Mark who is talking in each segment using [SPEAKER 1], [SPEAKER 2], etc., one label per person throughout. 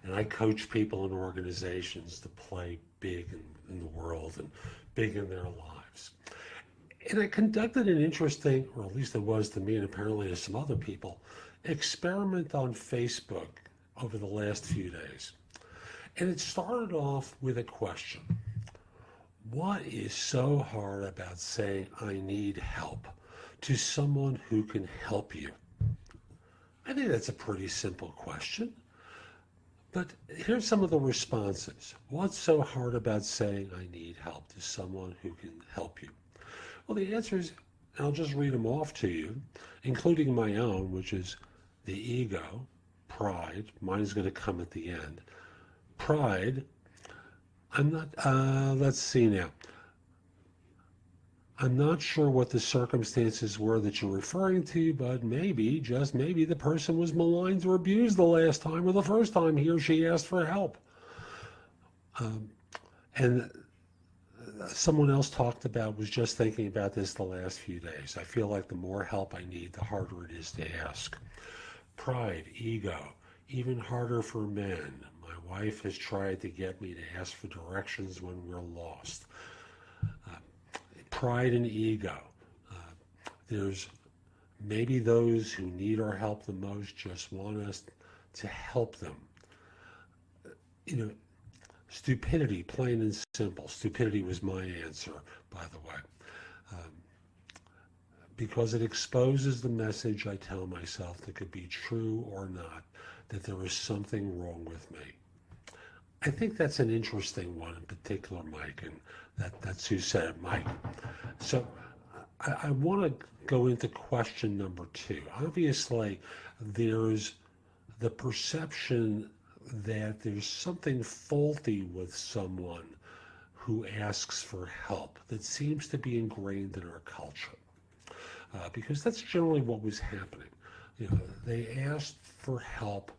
[SPEAKER 1] and I coach people in organizations to play big in the world and big in their lives. And I conducted an interesting, or at least it was to me and apparently to some other people, experiment on Facebook over the last few days. And it started off with a question. What is so hard about saying I need help to someone who can help you? I think that's a pretty simple question. But here's some of the responses. What's so hard about saying I need help to someone who can help you? Well, the answer is, I'll just read them off to you, including my own, which is the ego, pride. Mine's going to come at the end. Pride, I'm not, let's see now. I'm not sure what the circumstances were that you're referring to, but maybe, just maybe, the person was maligned or abused the last time or the first time he or she asked for help. And someone else talked about, was just thinking about this the last few days. I feel like the more help I need, the harder it is to ask. Pride, ego, even harder for men. My wife has tried to get me to ask for directions when we're lost. Pride and ego. There's maybe those who need our help the most just want us to help them. You know, stupidity, plain and simple. Stupidity was my answer, by the way. Because it exposes the message I tell myself that could be true or not, that there is something wrong with me. I think that's an interesting one in particular, Mike, and that's who said it, Mike. So I want to go into question number 2. Obviously, there's the perception that there's something faulty with someone who asks for help that seems to be ingrained in our culture. Because that's generally what was happening. You know, they asked for help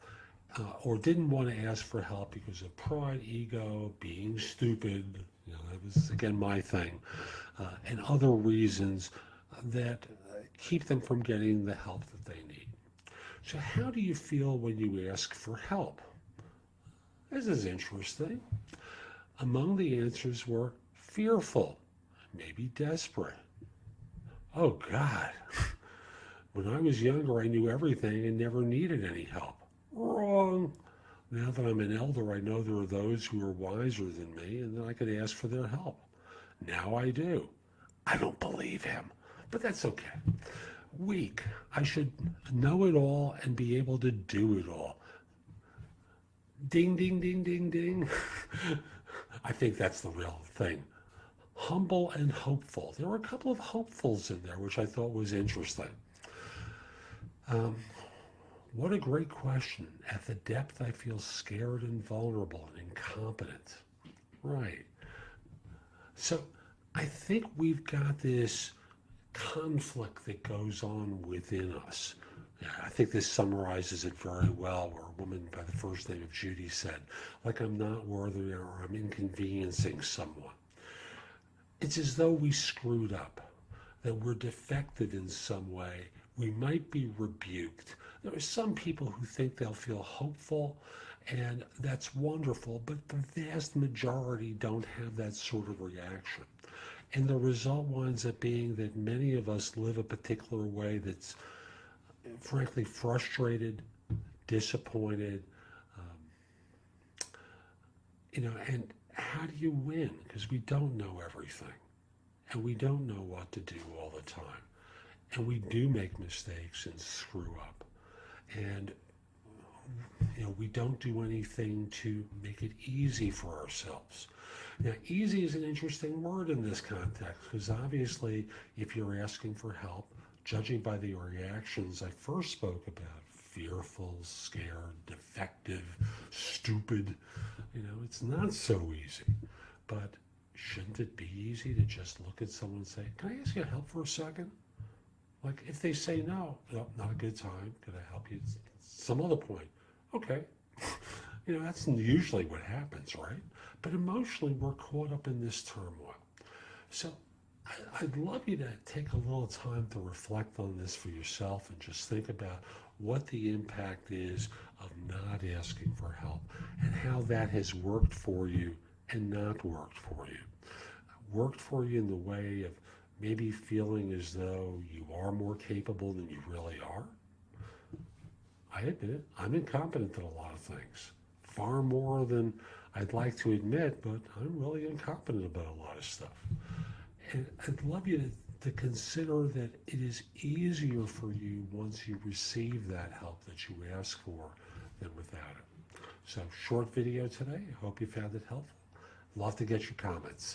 [SPEAKER 1] or didn't want to ask for help because of pride, ego, being stupid. You know, that was, again, my thing. And other reasons that keep them from getting the help that they need. So how do you feel when you ask for help? This is interesting. Among the answers were fearful, maybe desperate. Oh, God. When I was younger, I knew everything and never needed any help. Wrong. Now that I'm an elder, I know there are those who are wiser than me and that I could ask for their help. Now I do. I don't believe him, but that's okay. Weak. I should know it all and be able to do it all. Ding, ding, ding, ding, ding. I think that's the real thing. Humble and hopeful. There were a couple of hopefuls in there, which I thought was interesting. What a great question. At the depth, I feel scared and vulnerable and incompetent. Right. So I think we've got this conflict that goes on within us. I think this summarizes it very well, where a woman by the first name of Judy said, like I'm not worthy or I'm inconveniencing someone. It's as though we screwed up, that we're defective in some way. We might be rebuked. There are some people who think they'll feel hopeful, and that's wonderful, but the vast majority don't have that sort of reaction. And the result winds up being that many of us live a particular way that's frankly frustrated, disappointed, and how do you win? Because we don't know everything, and we don't know what to do all the time, and we do make mistakes and screw up, and we don't do anything to make it easy for ourselves. Now, easy is an interesting word in this context, because obviously, if you're asking for help, judging by the reactions I first spoke about, fearful, scared, defective, stupid, it's not so easy. But shouldn't it be easy to just look at someone and say, can I ask you help for a second? Like, if they say no, not a good time, could I help you some other point? Okay. That's usually what happens, right? But emotionally, we're caught up in this turmoil. So I'd love you to take a little time to reflect on this for yourself and just think about what the impact is of not asking for help and how that has worked for you and not worked for you. Worked for you in the way of maybe feeling as though you are more capable than you really are. I admit it, I'm incompetent at a lot of things, far more than I'd like to admit, but I'm really incompetent about a lot of stuff. And I'd love you to consider that it is easier for you once you receive that help that you ask for than without it. So, short video today. I hope you found it helpful. Love to get your comments.